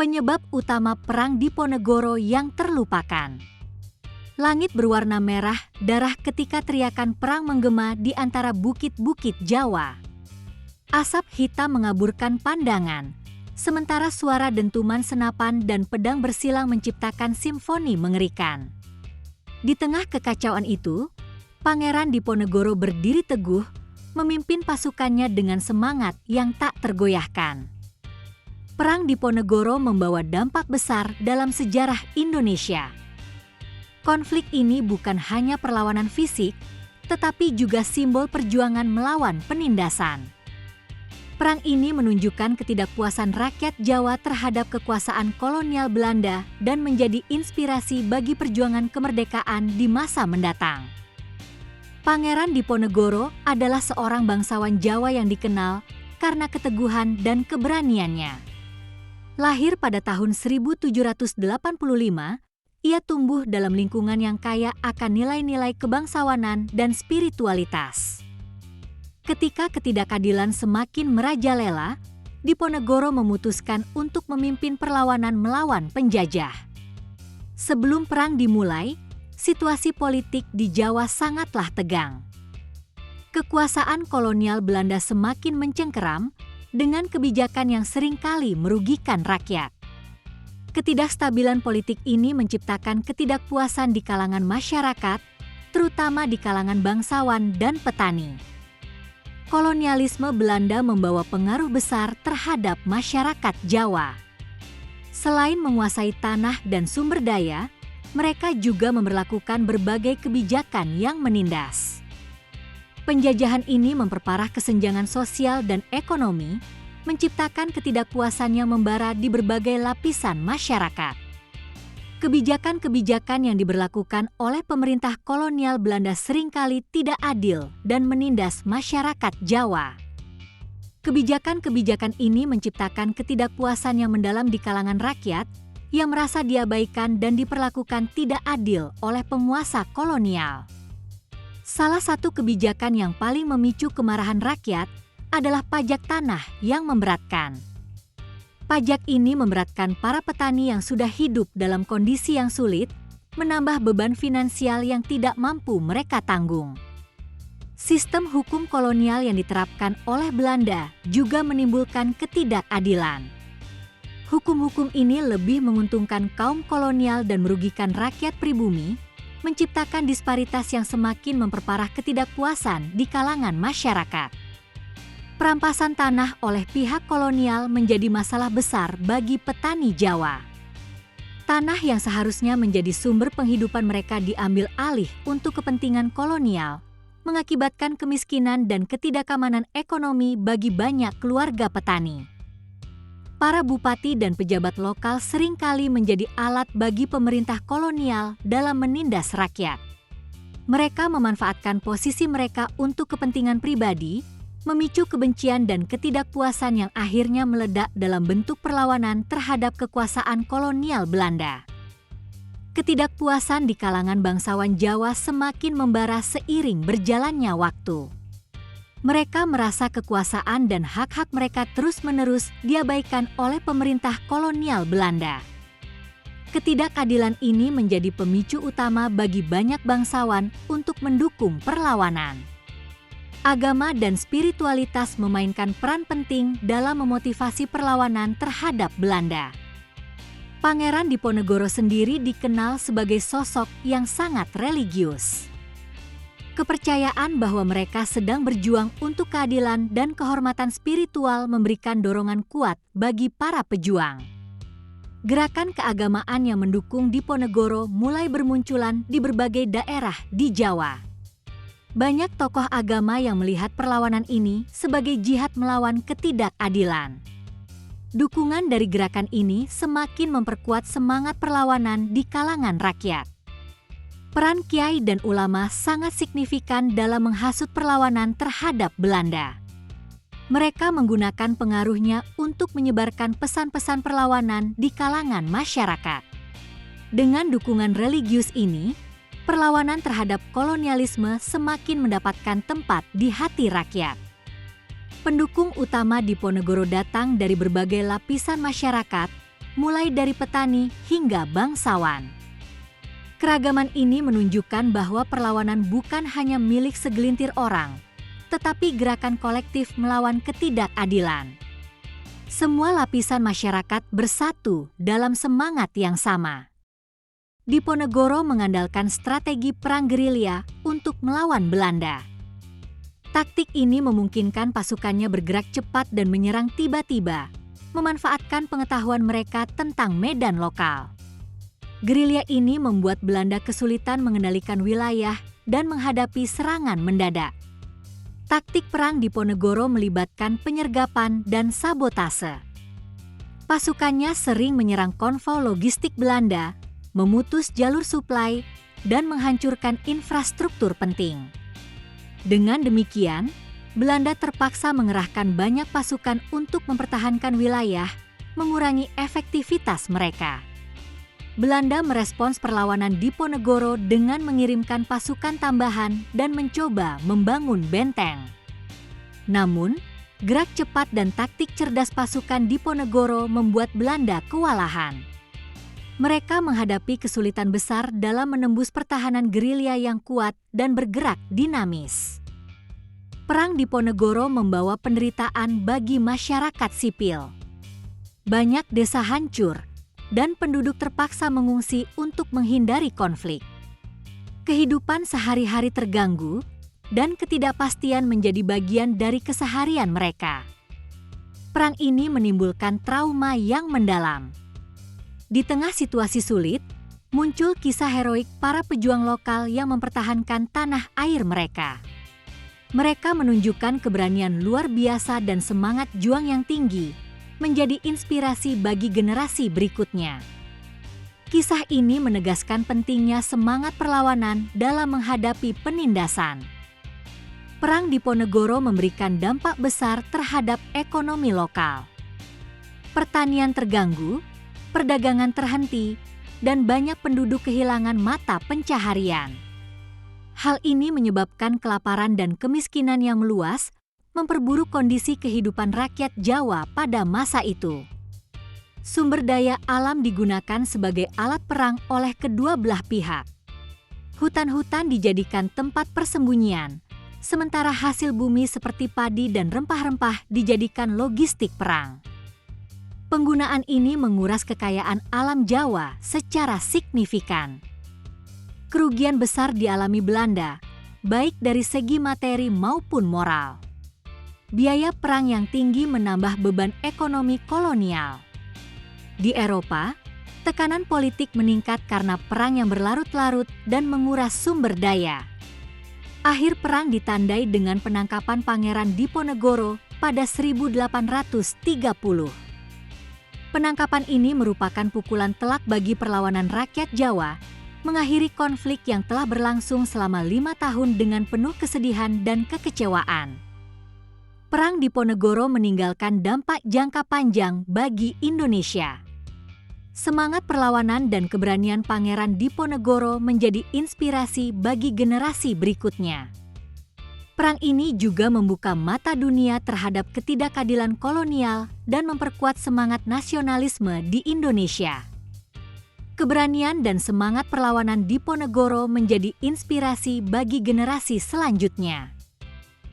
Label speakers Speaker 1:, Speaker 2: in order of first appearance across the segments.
Speaker 1: Penyebab utama Perang Diponegoro yang terlupakan. Langit berwarna merah darah ketika teriakan perang menggema di antara bukit-bukit Jawa. Asap hitam mengaburkan pandangan, sementara suara dentuman senapan dan pedang bersilang menciptakan simfoni mengerikan. Di tengah kekacauan itu, Pangeran Diponegoro berdiri teguh, memimpin pasukannya dengan semangat yang tak tergoyahkan. Perang Diponegoro membawa dampak besar dalam sejarah Indonesia. Konflik ini bukan hanya perlawanan fisik, tetapi juga simbol perjuangan melawan penindasan. Perang ini menunjukkan ketidakpuasan rakyat Jawa terhadap kekuasaan kolonial Belanda dan menjadi inspirasi bagi perjuangan kemerdekaan di masa mendatang. Pangeran Diponegoro adalah seorang bangsawan Jawa yang dikenal karena keteguhan dan keberaniannya. Lahir pada tahun 1785, ia tumbuh dalam lingkungan yang kaya akan nilai-nilai kebangsawanan dan spiritualitas. Ketika ketidakadilan semakin merajalela, Diponegoro memutuskan untuk memimpin perlawanan melawan penjajah. Sebelum perang dimulai, situasi politik di Jawa sangatlah tegang. Kekuasaan kolonial Belanda semakin mencengkeram dengan kebijakan yang seringkali merugikan rakyat. Ketidakstabilan politik ini menciptakan ketidakpuasan di kalangan masyarakat, terutama di kalangan bangsawan dan petani. Kolonialisme Belanda membawa pengaruh besar terhadap masyarakat Jawa. Selain menguasai tanah dan sumber daya, mereka juga memberlakukan berbagai kebijakan yang menindas. Penjajahan ini memperparah kesenjangan sosial dan ekonomi, menciptakan ketidakpuasan yang membara di berbagai lapisan masyarakat. Kebijakan-kebijakan yang diberlakukan oleh pemerintah kolonial Belanda seringkali tidak adil dan menindas masyarakat Jawa. Kebijakan-kebijakan ini menciptakan ketidakpuasan yang mendalam di kalangan rakyat yang merasa diabaikan dan diperlakukan tidak adil oleh penguasa kolonial. Salah satu kebijakan yang paling memicu kemarahan rakyat adalah pajak tanah yang memberatkan. Pajak ini memberatkan para petani yang sudah hidup dalam kondisi yang sulit, menambah beban finansial yang tidak mampu mereka tanggung. Sistem hukum kolonial yang diterapkan oleh Belanda juga menimbulkan ketidakadilan. Hukum-hukum ini lebih menguntungkan kaum kolonial dan merugikan rakyat pribumi, menciptakan disparitas yang semakin memperparah ketidakpuasan di kalangan masyarakat. Perampasan tanah oleh pihak kolonial menjadi masalah besar bagi petani Jawa. Tanah yang seharusnya menjadi sumber penghidupan mereka diambil alih untuk kepentingan kolonial, mengakibatkan kemiskinan dan ketidakamanan ekonomi bagi banyak keluarga petani. Para bupati dan pejabat lokal seringkali menjadi alat bagi pemerintah kolonial dalam menindas rakyat. Mereka memanfaatkan posisi mereka untuk kepentingan pribadi, memicu kebencian dan ketidakpuasan yang akhirnya meledak dalam bentuk perlawanan terhadap kekuasaan kolonial Belanda. Ketidakpuasan di kalangan bangsawan Jawa semakin membara seiring berjalannya waktu. Mereka merasa kekuasaan dan hak-hak mereka terus-menerus diabaikan oleh pemerintah kolonial Belanda. Ketidakadilan ini menjadi pemicu utama bagi banyak bangsawan untuk mendukung perlawanan. Agama dan spiritualitas memainkan peran penting dalam memotivasi perlawanan terhadap Belanda. Pangeran Diponegoro sendiri dikenal sebagai sosok yang sangat religius. Kepercayaan bahwa mereka sedang berjuang untuk keadilan dan kehormatan spiritual memberikan dorongan kuat bagi para pejuang. Gerakan keagamaan yang mendukung Diponegoro mulai bermunculan di berbagai daerah di Jawa. Banyak tokoh agama yang melihat perlawanan ini sebagai jihad melawan ketidakadilan. Dukungan dari gerakan ini semakin memperkuat semangat perlawanan di kalangan rakyat. Peran kiai dan ulama sangat signifikan dalam menghasut perlawanan terhadap Belanda. Mereka menggunakan pengaruhnya untuk menyebarkan pesan-pesan perlawanan di kalangan masyarakat. Dengan dukungan religius ini, perlawanan terhadap kolonialisme semakin mendapatkan tempat di hati rakyat. Pendukung utama Diponegoro datang dari berbagai lapisan masyarakat, mulai dari petani hingga bangsawan. Keragaman ini menunjukkan bahwa perlawanan bukan hanya milik segelintir orang, tetapi gerakan kolektif melawan ketidakadilan. Semua lapisan masyarakat bersatu dalam semangat yang sama. Diponegoro mengandalkan strategi perang gerilya untuk melawan Belanda. Taktik ini memungkinkan pasukannya bergerak cepat dan menyerang tiba-tiba, memanfaatkan pengetahuan mereka tentang medan lokal. Gerilya ini membuat Belanda kesulitan mengendalikan wilayah dan menghadapi serangan mendadak. Taktik perang Diponegoro melibatkan penyergapan dan sabotase. Pasukannya sering menyerang konvoi logistik Belanda, memutus jalur suplai, dan menghancurkan infrastruktur penting. Dengan demikian, Belanda terpaksa mengerahkan banyak pasukan untuk mempertahankan wilayah, mengurangi efektivitas mereka. Belanda merespons perlawanan Diponegoro dengan mengirimkan pasukan tambahan dan mencoba membangun benteng. Namun, gerak cepat dan taktik cerdas pasukan Diponegoro membuat Belanda kewalahan. Mereka menghadapi kesulitan besar dalam menembus pertahanan gerilya yang kuat dan bergerak dinamis. Perang Diponegoro membawa penderitaan bagi masyarakat sipil. Banyak desa hancur, dan penduduk terpaksa mengungsi untuk menghindari konflik. Kehidupan sehari-hari terganggu, dan ketidakpastian menjadi bagian dari keseharian mereka. Perang ini menimbulkan trauma yang mendalam. Di tengah situasi sulit, muncul kisah heroik para pejuang lokal yang mempertahankan tanah air mereka. Mereka menunjukkan keberanian luar biasa dan semangat juang yang tinggi, menjadi inspirasi bagi generasi berikutnya. Kisah ini menegaskan pentingnya semangat perlawanan dalam menghadapi penindasan. Perang Diponegoro memberikan dampak besar terhadap ekonomi lokal. Pertanian terganggu, perdagangan terhenti, dan banyak penduduk kehilangan mata pencaharian. Hal ini menyebabkan kelaparan dan kemiskinan yang meluas, memperburuk kondisi kehidupan rakyat Jawa pada masa itu. Sumber daya alam digunakan sebagai alat perang oleh kedua belah pihak. Hutan-hutan dijadikan tempat persembunyian, sementara hasil bumi seperti padi dan rempah-rempah dijadikan logistik perang. Penggunaan ini menguras kekayaan alam Jawa secara signifikan. Kerugian besar dialami Belanda, baik dari segi materi maupun moral. Biaya perang yang tinggi menambah beban ekonomi kolonial. Di Eropa, tekanan politik meningkat karena perang yang berlarut-larut dan menguras sumber daya. Akhir perang ditandai dengan penangkapan Pangeran Diponegoro pada 1830. Penangkapan ini merupakan pukulan telak bagi perlawanan rakyat Jawa, mengakhiri konflik yang telah berlangsung selama 5 tahun dengan penuh kesedihan dan kekecewaan. Perang Diponegoro meninggalkan dampak jangka panjang bagi Indonesia. Semangat perlawanan dan keberanian Pangeran Diponegoro menjadi inspirasi bagi generasi berikutnya. Perang ini juga membuka mata dunia terhadap ketidakadilan kolonial dan memperkuat semangat nasionalisme di Indonesia. Keberanian dan semangat perlawanan Diponegoro menjadi inspirasi bagi generasi selanjutnya.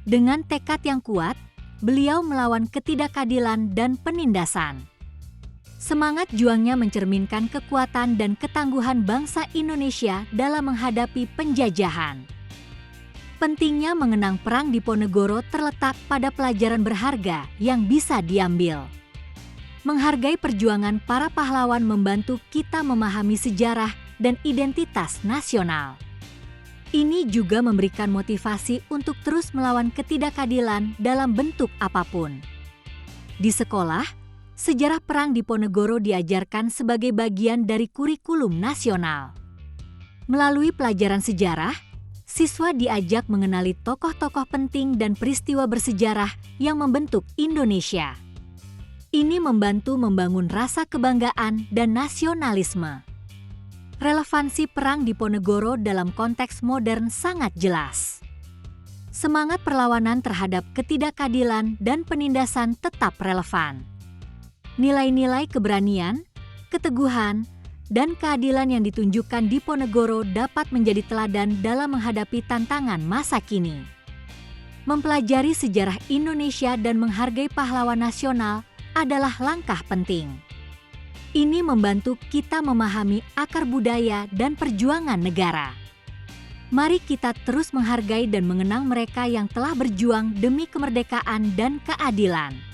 Speaker 1: Dengan tekad yang kuat, beliau melawan ketidakadilan dan penindasan. Semangat juangnya mencerminkan kekuatan dan ketangguhan bangsa Indonesia dalam menghadapi penjajahan. Pentingnya mengenang perang Diponegoro terletak pada pelajaran berharga yang bisa diambil. Menghargai perjuangan para pahlawan membantu kita memahami sejarah dan identitas nasional. Ini juga memberikan motivasi untuk terus melawan ketidakadilan dalam bentuk apapun. Di sekolah, sejarah perang Diponegoro diajarkan sebagai bagian dari kurikulum nasional. Melalui pelajaran sejarah, siswa diajak mengenali tokoh-tokoh penting dan peristiwa bersejarah yang membentuk Indonesia. Ini membantu membangun rasa kebanggaan dan nasionalisme. Relevansi perang Diponegoro dalam konteks modern sangat jelas. Semangat perlawanan terhadap ketidakadilan dan penindasan tetap relevan. Nilai-nilai keberanian, keteguhan, dan keadilan yang ditunjukkan Diponegoro dapat menjadi teladan dalam menghadapi tantangan masa kini. Mempelajari sejarah Indonesia dan menghargai pahlawan nasional adalah langkah penting. Ini membantu kita memahami akar budaya dan perjuangan negara. Mari kita terus menghargai dan mengenang mereka yang telah berjuang demi kemerdekaan dan keadilan.